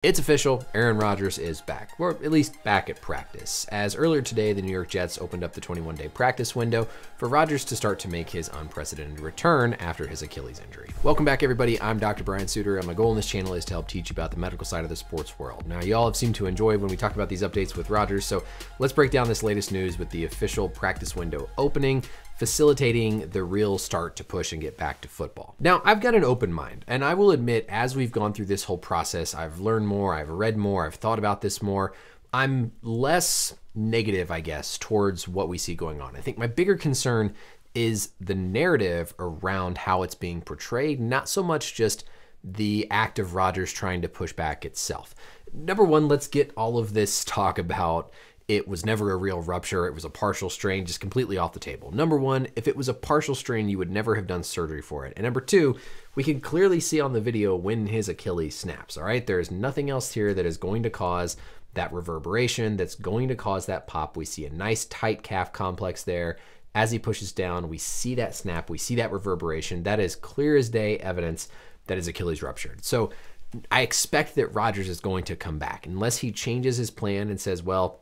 It's official, Aaron Rodgers is back, or at least back at practice, as earlier today the New York Jets opened up the 21-day practice window for Rodgers to start to make his unprecedented return after his Achilles injury. Welcome back everybody, I'm Dr. Brian Sutterer, and my goal in this channel is to help teach you about the medical side of the sports world. Now y'all have seemed to enjoy when we talk about these updates with Rodgers, so let's break down this latest news with the official practice window opening, facilitating the real start to push and get back to football. Now, I've got an open mind, and I will admit, as we've gone through this whole process, I've learned more, I've read more, I've thought about this more. I'm less negative, I guess, towards what we see going on. I think my bigger concern is the narrative around how it's being portrayed, not so much just the act of Rodgers trying to push back itself. Number one, let's get all of this talk about it was never a real rupture, it was a partial strain, just completely off the table. Number one, if it was a partial strain, you would never have done surgery for it. And number two, we can clearly see on the video when his Achilles snaps, all right? There is nothing else here that is going to cause that reverberation, that's going to cause that pop. We see a nice tight calf complex there. As he pushes down, we see that snap, we see that reverberation. That is clear as day evidence that his Achilles ruptured. So I expect that Rodgers is going to come back unless he changes his plan and says, well,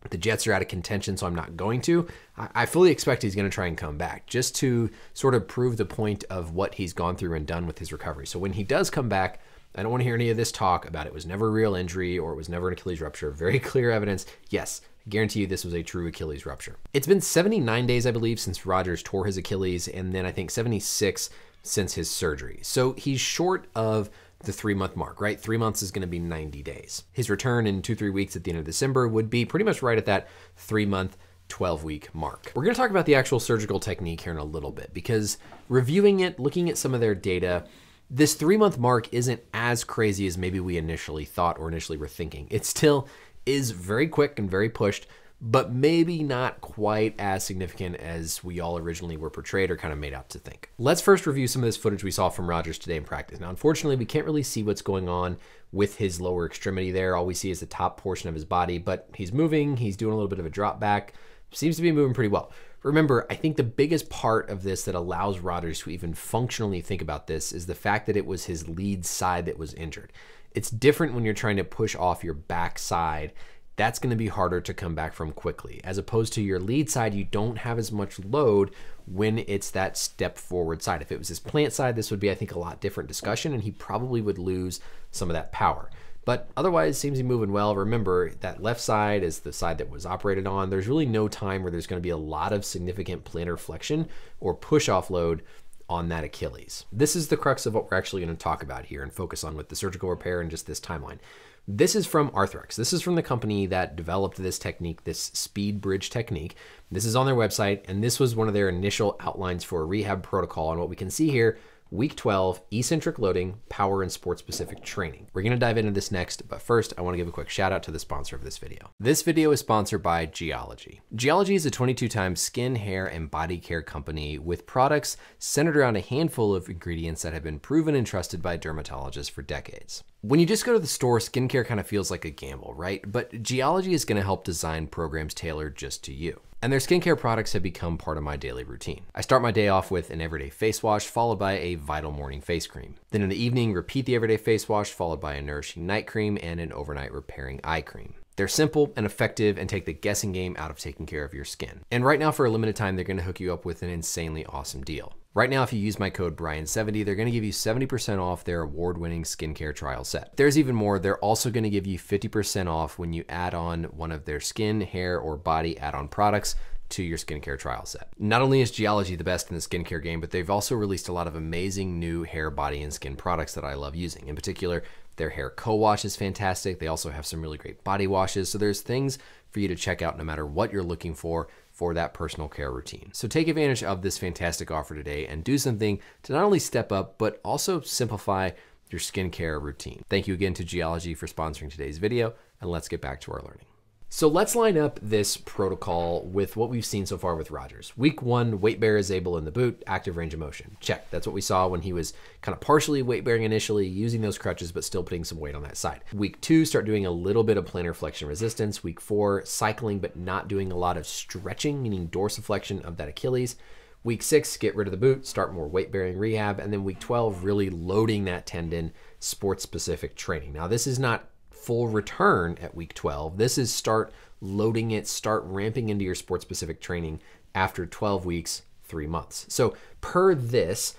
the Jets are out of contention, so I'm not going to. I fully expect he's going to try and come back just to sort of prove the point of what he's gone through and done with his recovery. So when he does come back, I don't want to hear any of this talk about it was never a real injury or it was never an Achilles rupture. Very clear evidence. Yes, I guarantee you this was a true Achilles rupture. It's been 79 days, I believe, since Rodgers tore his Achilles, and then I think 76 since his surgery. So he's short of the 3-month mark, right? 3 months is going to be 90 days. His return in 2-3 weeks at the end of December would be pretty much right at that 3-month, 12-week mark. We're going to talk about the actual surgical technique here in a little bit because reviewing it, looking at some of their data, this 3-month mark isn't as crazy as maybe we initially thought or initially were thinking. It still is very quick and very pushed, but maybe not quite as significant as we all originally were portrayed or kind of made out to think. Let's first review some of this footage we saw from Rodgers today in practice. Now, unfortunately, we can't really see what's going on with his lower extremity there. All we see is the top portion of his body, but he's moving, he's doing a little bit of a drop back, seems to be moving pretty well. Remember, I think the biggest part of this that allows Rodgers to even functionally think about this is the fact that it was his lead side that was injured. It's different when you're trying to push off your back side. That's going to be harder to come back from quickly. As opposed to your lead side, you don't have as much load when it's that step forward side. If it was his plant side, this would be, I think, a lot different discussion, and he probably would lose some of that power. But otherwise, seems to be moving well. Remember, that left side is the side that was operated on. There's really no time where there's going to be a lot of significant plantar flexion or push-off load on that Achilles. This is the crux of what we're actually going to talk about here and focus on with the surgical repair and just this timeline. This is from Arthrex. This is from the company that developed this technique, this SpeedBridge technique. This is on their website, and this was one of their initial outlines for a rehab protocol. And what we can see here, week 12, eccentric loading, power and sport-specific training. We're gonna dive into this next, but first, I wanna give a quick shout out to the sponsor of this video. This video is sponsored by Geology. Geology is a 22-time skin, hair, and body care company with products centered around a handful of ingredients that have been proven and trusted by dermatologists for decades. When you just go to the store, skincare kind of feels like a gamble, right? But Geology is gonna help design programs tailored just to you. And their skincare products have become part of my daily routine. I start my day off with an everyday face wash, followed by a vital morning face cream. Then in the evening, repeat the everyday face wash, followed by a nourishing night cream and an overnight repairing eye cream. They're simple and effective and take the guessing game out of taking care of your skin. And right now, for a limited time, they're gonna hook you up with an insanely awesome deal. Right now, if you use my code Brian70, they're gonna give you 70% off their award-winning skincare trial set. There's even more, they're also gonna give you 50% off when you add on one of their skin, hair, or body add-on products to your skincare trial set. Not only is Geology the best in the skincare game, but they've also released a lot of amazing new hair, body, and skin products that I love using. In particular, their hair co-wash is fantastic. They also have some really great body washes. So there's things for you to check out no matter what you're looking for that personal care routine. So take advantage of this fantastic offer today and do something to not only step up, but also simplify your skincare routine. Thank you again to Geology for sponsoring today's video, and let's get back to our learning. So let's line up this protocol with what we've seen so far with Rodgers. Week 1, weight bear is able in the boot, active range of motion. Check. That's what we saw when he was kind of partially weight bearing initially, using those crutches, but still putting some weight on that side. Week 2, start doing a little bit of plantar flexion resistance. Week 4, cycling, but not doing a lot of stretching, meaning dorsiflexion of that Achilles. Week 6, get rid of the boot, start more weight bearing rehab. And then week 12, really loading that tendon, sports specific training. Now, this is not full return at week 12. This is start loading it, start ramping into your sport-specific training after 12 weeks, 3 months. So per this,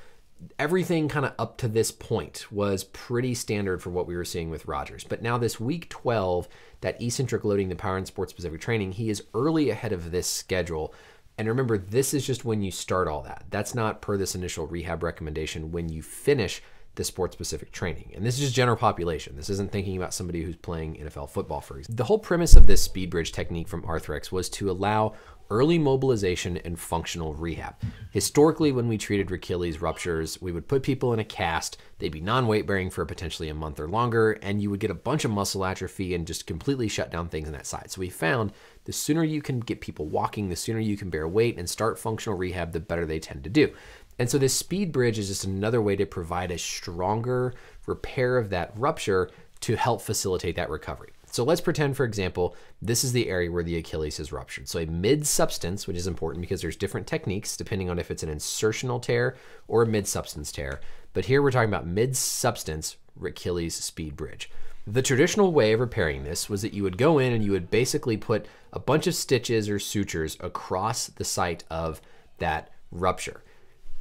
everything kind of up to this point was pretty standard for what we were seeing with Rodgers. But now this week 12, that eccentric loading, the power and sport-specific training, he is early ahead of this schedule. And remember, this is just when you start all that. That's not per this initial rehab recommendation when you finish the sport-specific training. And this is just general population. This isn't thinking about somebody who's playing NFL football, for example. The whole premise of this SpeedBridge technique from Arthrex was to allow early mobilization and functional rehab. Historically, when we treated Achilles ruptures, we would put people in a cast, they'd be non-weight bearing for potentially a month or longer, and you would get a bunch of muscle atrophy and just completely shut down things on that side. So we found the sooner you can get people walking, the sooner you can bear weight and start functional rehab, the better they tend to do. And so this SpeedBridge is just another way to provide a stronger repair of that rupture to help facilitate that recovery. So let's pretend, for example, this is the area where the Achilles is ruptured. So a mid-substance, which is important because there's different techniques depending on if it's an insertional tear or a mid-substance tear. But here we're talking about mid-substance Achilles SpeedBridge. The traditional way of repairing this was that you would go in and you would basically put a bunch of stitches or sutures across the site of that rupture.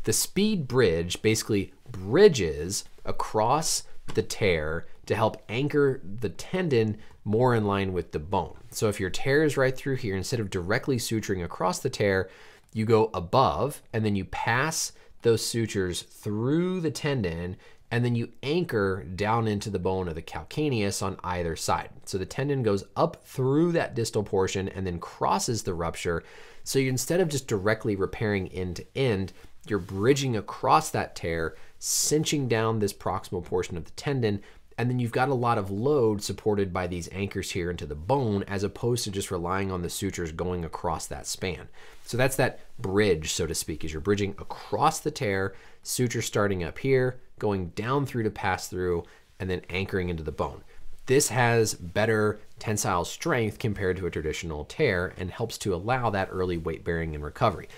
The SpeedBridge basically bridges across the tear to help anchor the tendon more in line with the bone. So if your tear is right through here, instead of directly suturing across the tear, you go above and then you pass those sutures through the tendon and then you anchor down into the bone of the calcaneus on either side. So the tendon goes up through that distal portion and then crosses the rupture. So you, instead of just directly repairing end to end, you're bridging across that tear, cinching down this proximal portion of the tendon, and then you've got a lot of load supported by these anchors here into the bone, as opposed to just relying on the sutures going across that span. So that's that bridge, so to speak, is you're bridging across the tear, suture starting up here, going down through to pass through, and then anchoring into the bone. This has better tensile strength compared to a traditional tear and helps to allow that early weight bearing and recovery.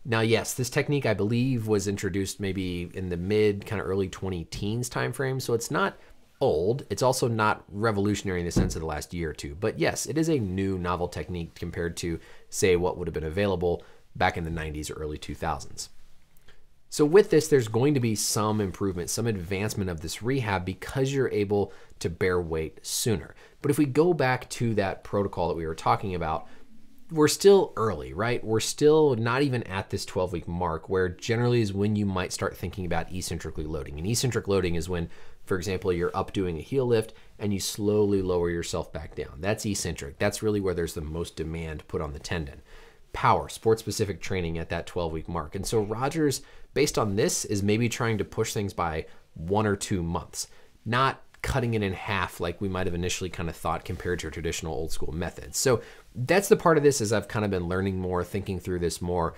Now, yes, this technique, I believe, was introduced maybe in the mid, kind of early 20-teens timeframe, so it's not old. It's also not revolutionary in the sense of the last year or two. But yes, it is a new novel technique compared to, say, what would have been available back in the 90s or early 2000s. So with this, there's going to be some improvement, some advancement of this rehab because you're able to bear weight sooner. But if we go back to that protocol that we were talking about, we're still early, right? We're still not even at this 12-week mark, where generally is when you might start thinking about eccentrically loading. And eccentric loading is when, for example, you're up doing a heel lift and you slowly lower yourself back down. That's eccentric. That's really where there's the most demand put on the tendon. Power, sport-specific training at that 12-week mark. And so Rodgers, based on this, is maybe trying to push things by 1 or 2 months, not cutting it in half like we might have initially kind of thought compared to a traditional old school methods. So that's the part of this, as I've kind of been learning more, thinking through this more,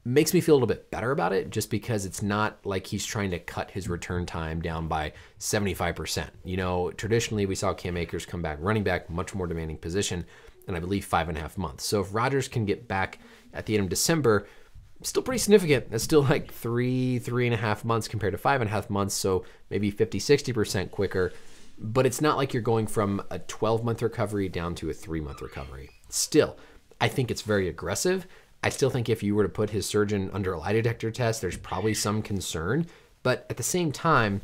makes me feel a little bit better about it, just because it's not like he's trying to cut his return time down by 75%. You know, traditionally we saw Cam Akers come back, running back, much more demanding position, and I believe 5.5 months. So if Rodgers can get back at the end of December, still pretty significant. That's still like 3.5 months compared to 5.5 months. So maybe 50-60% quicker, but it's not like you're going from a 12-month recovery down to a 3-month recovery. Still, I think it's very aggressive. I still think if you were to put his surgeon under a lie detector test, there's probably some concern, but at the same time,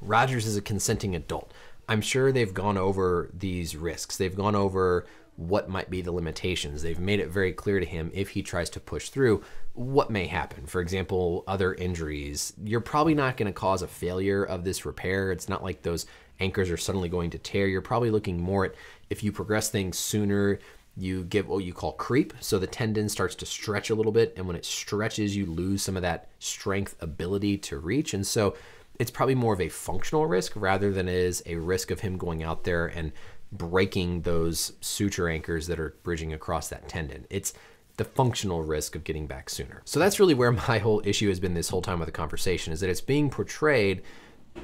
Rodgers is a consenting adult. I'm sure they've gone over these risks. They've gone over what might be the limitations. They've made it very clear to him, if he tries to push through, what may happen. For example, other injuries. You're probably not going to cause a failure of this repair. It's not like those anchors are suddenly going to tear. You're probably looking more at, if you progress things sooner, you get what you call creep. So the tendon starts to stretch a little bit, and when it stretches, you lose some of that strength ability to reach. And so it's probably more of a functional risk rather than it is a risk of him going out there and breaking those suture anchors that are bridging across that tendon. It's the functional risk of getting back sooner. So that's really where my whole issue has been this whole time with the conversation, is that it's being portrayed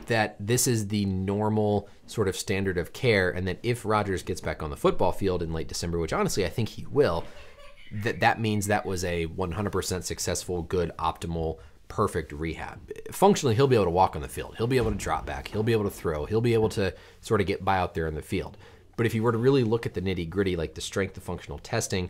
that this is the normal sort of standard of care, and that if Rodgers gets back on the football field in late December, which honestly I think he will, that means that was a 100% successful, good, optimal perfect rehab. Functionally, he'll be able to walk on the field. He'll be able to drop back. He'll be able to throw. He'll be able to sort of get by out there in the field. But if you were to really look at the nitty gritty, like the strength of functional testing,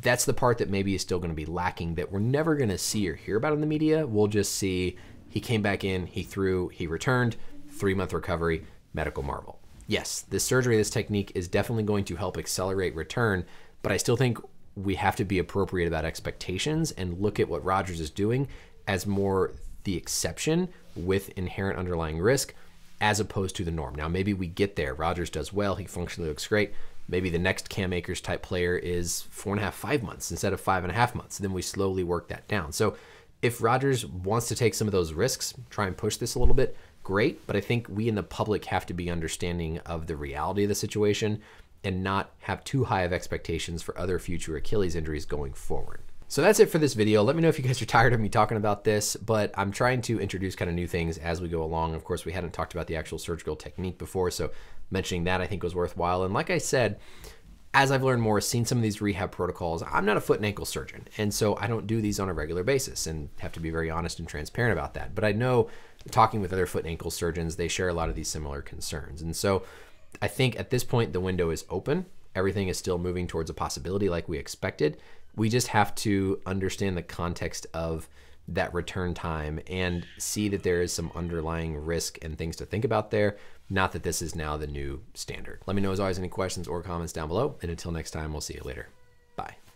that's the part that maybe is still going to be lacking, that we're never going to see or hear about in the media. We'll just see he came back in, he threw, he returned, 3-month recovery, medical marvel. Yes, this surgery, this technique is definitely going to help accelerate return, but I still think we have to be appropriate about expectations and look at what Rodgers is doing as more the exception with inherent underlying risk as opposed to the norm. Now, maybe we get there. Rodgers does well. He functionally looks great. Maybe the next Cam Akers type player is 4.5, 5 months instead of 5.5 months. Then we slowly work that down. So if Rodgers wants to take some of those risks, try and push this a little bit, great. But I think we in the public have to be understanding of the reality of the situation and not have too high of expectations for other future Achilles injuries going forward. So that's it for this video. Let me know if you guys are tired of me talking about this, but I'm trying to introduce kind of new things as we go along. Of course, we hadn't talked about the actual surgical technique before, so mentioning that I think was worthwhile. And like I said, as I've learned more, seen some of these rehab protocols, I'm not a foot and ankle surgeon, and so I don't do these on a regular basis and have to be very honest and transparent about that. But I know, talking with other foot and ankle surgeons, they share a lot of these similar concerns. And so I think at this point, the window is open. Everything is still moving towards a possibility like we expected. We just have to understand the context of that return time and see that there is some underlying risk and things to think about there, not that this is now the new standard. Let me know as always any questions or comments down below, and until next time, we'll see you later. Bye.